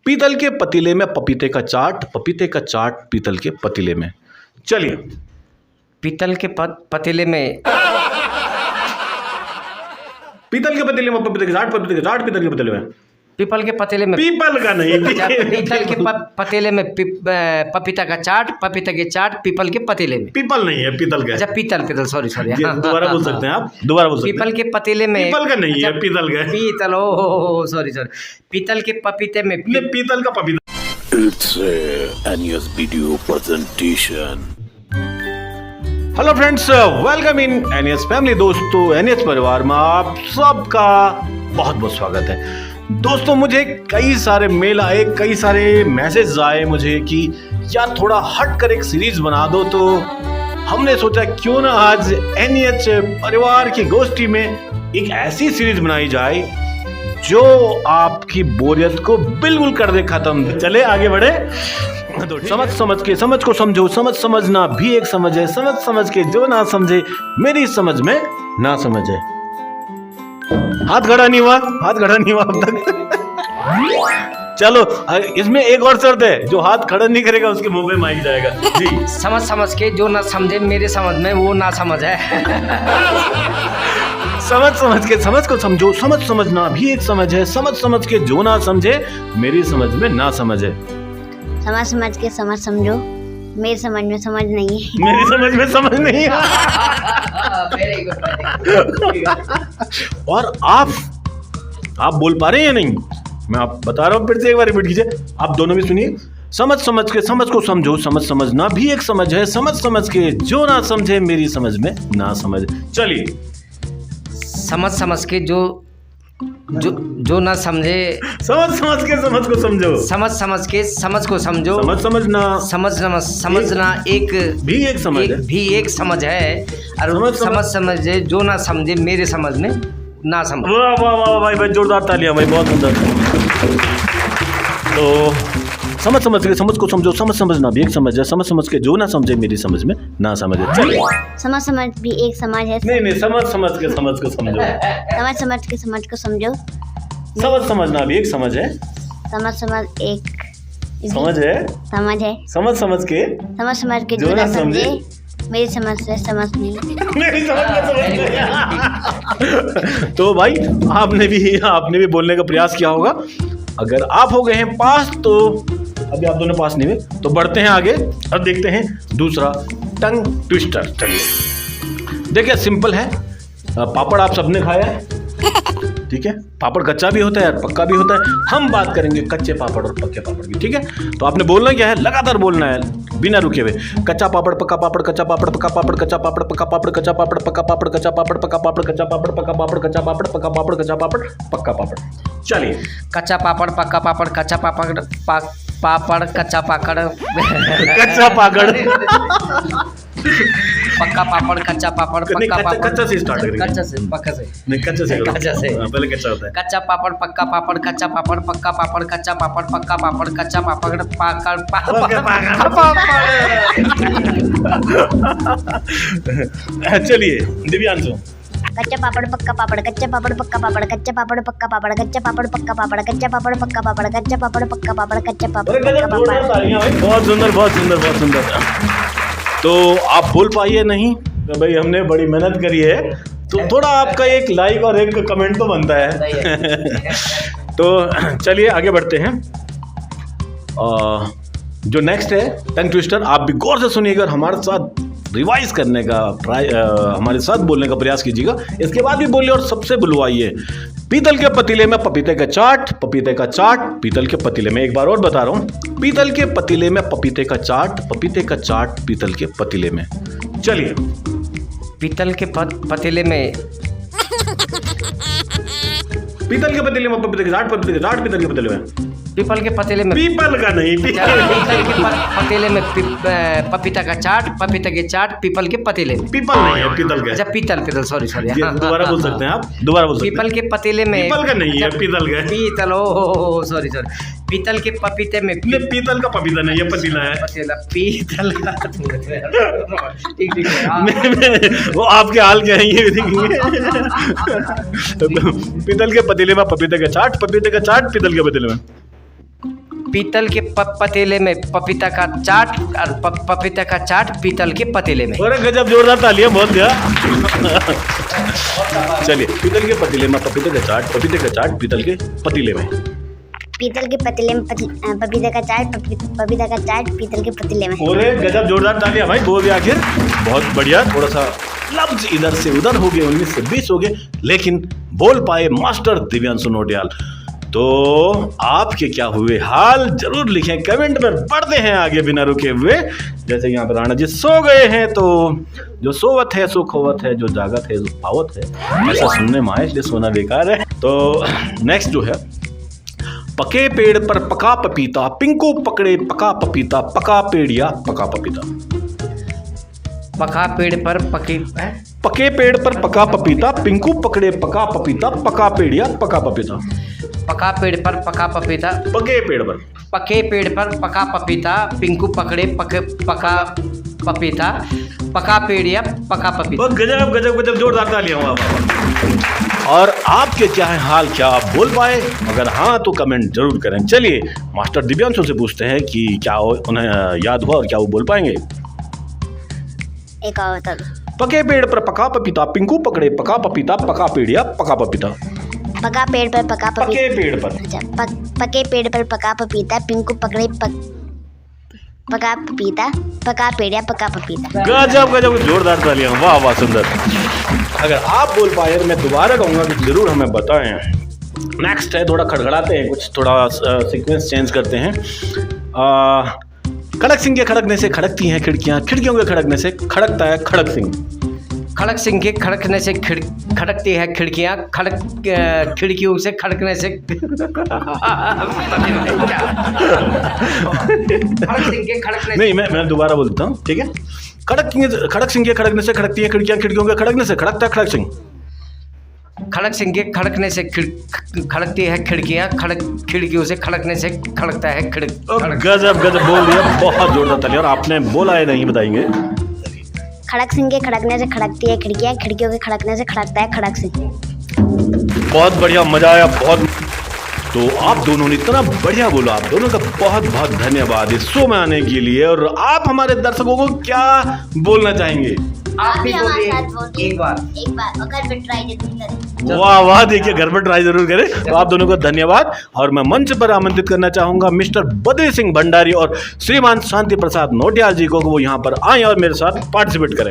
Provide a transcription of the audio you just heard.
पीतल के पतीले में पपीते का चाट, पपीते का चाट पीतल के पतीले में। चलिए। पीतल के पतीले में पीतल के पतीले में पपीते का चाट, पपीते का चाट पीतल के पतीले में। पीपल के पतीले में पीपल का नहीं, पीतल के पतीले में पपीता का चाट, पपीता के चाट पीपल के पतीले में। पीपल नहीं है, पीतल का अच्छा पीतल सॉरी दोबारा बोल सकते हैं आप, दोबारा बोल सकते हैं। पीपल के पतीले में पीपल का नहीं है, पीतल का। पीतल ओ सॉरी पीतल के पपीते में पीतल का पपीता। It's a NES video presentation. Hello friends, welcome in NS family. दोस्तों, एनएस परिवार में आप सबका बहुत बहुत स्वागत है। दोस्तों, मुझे कई सारे मेल आए, कई सारे मैसेज आए मुझे कि यार थोड़ा हट कर एक सीरीज बना दो। तो हमने सोचा क्यों ना आज एनएच परिवार की गोष्ठी में एक ऐसी सीरीज बनाई जाए जो आपकी बोरियत को बिल्कुल कर दे खत्म। चले आगे बढ़े। समझ के समझ को समझो, समझना भी एक समझ है। समझ के जो ना समझे मेरी समझ में ना समझे। हाथ खड़ा नहीं हुआ अब तक। चलो, इसमें एक और शर्त है, जो हाथ खड़ा नहीं करेगा उसके मुंह पे माइक जाएगा जी। समझ के जो ना समझे मेरे समझ में वो ना समझ है। समझ के समझ को समझो, समझना भी एक समझ है। समझ के जो ना समझे मेरी समझ में ना समझ है। समझ के समझ समझो, मेरी समझ में समझ नहीं है। मेरी समझ में समझ नहीं है। और आप बोल पा रहे हैं या नहीं? मैं आप बता रहा हूँ, फिर से एक बार रिपीट कीजिए। आप दोनों भी सुनिए। समझ के समझ को समझो, समझना भी एक समझ है। समझ के जो ना समझे मेरी समझ में ना समझ। चलिए। समझ के जो ना समझे। समझ के समझ को समझो। समझ के समझ को समझो। समझना एक भी समझ है। और समझे जो ना समझे मेरे समझ में ना समझ। वाह भाई, जोरदार तालियां भाई, बहुत सुंदर। तो समझ के समझ को समझो, समझना भी एक समझ है। समझ के जो ना समझे मेरी समझ में ना समझ। चलिए। समझ भी एक समझ है। नहीं, समझ के समझ को समझो। समझ के समझ को समझो। समझना भी एक समझ है। समझ एक समझ है। समझ के जो ना समझे मेरी समझ से समझ नहीं। मेरी समझ में समझ नहीं। तो भाई, आपने भी बोलने का प्रयास किया होगा। अगर आप हो गए हैं पास, तो अभी आप दोनों पास नहीं हुए, तो बढ़ते हैं आगे और देखते हैं दूसरा टंग ट्विस्टर। चलिए। देखिए, सिंपल है। पापड़ आप सबने खाया है, ठीक है। पापड़ कच्चा भी होता है और पक्का भी होता है। हम बात करेंगे कच्चे पापड़ और पक्के पापड़ की, ठीक है। तो आपने बोलना क्या है, लगातार बोलना है बिना रुके हुए। कच्चा पापड़, पक्का पापड़, कच्चा पापड़, पक्का पापड़, कच्चा पापड़, पक्का पापड़, कच्चा पापड़, पक्का पापड़, कच्चा पापड़, पक्का पापड़, कच्चा पापड़, पक्का पापड़, कच्चा पापड़, पक्का पापड़, कच्चा पापड़, पक्का पापड़। चलिए। कच्चा पापड़, पक्का पापड़, कच्चा पापड़, कच्चा पापड़, कच्चा पापड़, पक्का पापड़, कच्चा पापड़, पक्का पापड़। कच्चा से स्टार्ट करेंगे। कच्चा से पक्का से नहीं, कच्चा से पहले कच्चा होता है। कच्चा पापड़, पक्का पापड़, कच्चा पापड़, पक्का पापड़, कच्चा पापड़, पक्का पापड़, कच्चा पापड़, चलिए दिव्यांशु। कच्चा पापड़, पक्का पापड़, कच्चा पापड़, पक्का पापड़, कच्चा पापड़, पक्का पापड़, कच्चा पापड़, पक्का पापड़, कच्चा पापड़, पक्का पापड़, कच्चा पापड़, पक्का पापड़, कच्चा पापड़, पक्का पापड़। बहुत सुंदर। तो आप बोल पाइए नहीं तो भाई, हमने बड़ी मेहनत करी है, तो थोड़ा आपका एक लाइक और एक कमेंट तो बनता है। तो चलिए आगे बढ़ते हैं। जो नेक्स्ट है टंग ट्विस्टर, आप भी गौर से सुनिएगा, हमारे साथ रिवाइज करने का हमारे साथ बोलने का प्रयास कीजिएगा। इसके बाद भी बोलिए और सबसे बुलवाइए। पीतल के पतीले में पपीते का चाट, पपीते का चाट पीतल के पतीले में। एक बार और बता रहा हूँ, पीतल के पतीले में पपीते का चाट, पपीते का चाट पीतल के पतीले में। चलिए। पीतल के पतीले में पीतल के पतीले में पपीते का चाट, पपीते का चाट पीतल के पतीले में। पीपल के पतीले में पीपल का नहीं, पीतल के पतीले में पपीता का चाट, पपीता के चाट पीपल के पतीले में। पीपल नहीं है, पीतल का। अच्छा पीतल सॉरी दोबारा बोल सकते हैं आप, दोबारा बोल सकते हैं। पीपल के पतीले में। पीपल का नहीं है, पीतल का। पीतल ओ सॉरी पीतल के पपीते में। पीतल का पपीता नहीं है, पतीला है। पीतल का। ठीक। वो आपके हाल क्या है ये देखेंगे। पीतल के पतीले में पपीते का चाट, पपीते का चाट पीतल के पतीले में। पीतल के पतीले में पपीता का चाट और पपीता का चाट पीतल के पतीले में। अरे गजब, जोरदार तालियां बहुत दिया। चलिए, पीतल के पतीले में पपीते का चाट, पपीते का चाट पीतल के पतीले में। पीतल के पतीले में पपीता का चाट, पपीता का चाट पीतल के पतीले में। अरे गजब, जोरदार तालियां भाई, बोल दिया आखिर, बहुत बढ़िया। थोड़ा सा लफ्ज इधर से उधर हो गए, 19 से 20 हो गए, लेकिन बोल पाए मास्टर दिव्यांशु नोटियाल। तो आपके क्या हुए हाल जरूर लिखें कमेंट में। बढ़ते हैं आगे बिना रुके हुए। जैसे यहाँ पर राणा जी सो गए हैं, तो जो सोवत है सो खोवत है, जो जागत है जो पावत है, ऐसा सुनने में आए, इसलिए सोना बेकार है। तो नेक्स्ट जो है, पके पेड़ पर पका पपीता, पिंकू पकड़े पका पपीता, पका पेड़िया पका पपीता। पका पेड़ पर पके पेड़ पर पका पपीता, पिंकू पकड़े पका पपीता, पका पेड़िया पका पपीता। पका पेड़ पर पका पपीता, पके पेड़ पर पके पेड़ पर पका पपीता, पिंकू पकड़े पका पपीता, पका पेड़िया पका पपीता। गजब गजब गजब, जोरदार तालियां हुआ। और आपके क्या है हाल, क्या आप बोल पाए? अगर हाँ तो कमेंट जरूर करें। चलिए मास्टर दिव्यांशु से पूछते हैं कि क्या उन्हें याद हुआ और क्या वो बोल पाएंगे। एक और बता दो। पके पेड़ पर पका पपीता, पिंकू पकड़े पका पपीता, पका पेड़िया पका पपीता। पका पेड़ पर पका पके पपीता। पेड़ पर अच्छा, पके पेड़ पर पका पपीता, पिंकू पकड़े पका पपीता, पका पेड़िया पका पपीता। गजब गजब, जोरदार तालियां, वाह वाह, सुंदर। अगर आप बोल पाए तो मैं दोबारा कहूँगा कि जरूर हमें बताएं। नेक्स्ट है, थोड़ा खड़खड़ाते हैं कुछ, थोड़ा सीक्वेंस चेंज करते हैं। खड़क सिंह के खड़कने से खड़कती हैं खिड़कियां, खिड़कियों के खड़कने से खड़कता है खड़क सिंह। खड़क सिंह के खड़कने से खड़कती है खिड़कियां, खिड़कियों से खड़कने से खड़क सिंह के खड़कने नहीं, मैं दोबारा बोलता हूँ, ठीक है। खड़क सिंह के खड़कने से खड़कती हैं खिड़कियां, खिड़कियों के खड़कने से खड़कता है खड़क सिंह। खड़क सिंह के खड़कने से खड़कती है खिड़कियां, खिड़कियों से खड़कने से खड़कता है गजब गजब, बोल दिया, बहुत जोरदार तालियां। और आपने बोला है नहीं बताएंगे। खड़क सिंह के खड़कने से खड़कती है खिड़कियां, खिड़कियों के खड़कने से खड़कता है खड़क सिंह। बहुत बढ़िया, मजा आया बहुत। तो आप दोनों ने इतना बढ़िया बोला, आप दोनों का बहुत बहुत धन्यवाद इस शो में आने के लिए। और आप हमारे दर्शकों को क्या बोलना चाहेंगे? आप भी हमारे साथ बोलिए एक बार और घर पे ट्राई जरूर करें। वाह वाह, देखिए घर पर ट्राई जरूर करें। तो आप दोनों को धन्यवाद। और मैं मंच पर आमंत्रित करना चाहूंगा मिस्टर बद्री सिंह भंडारी और श्रीमान शांति प्रसाद नोटियाल जी को, वो यहाँ पर आए और मेरे साथ पार्टिसिपेट करें।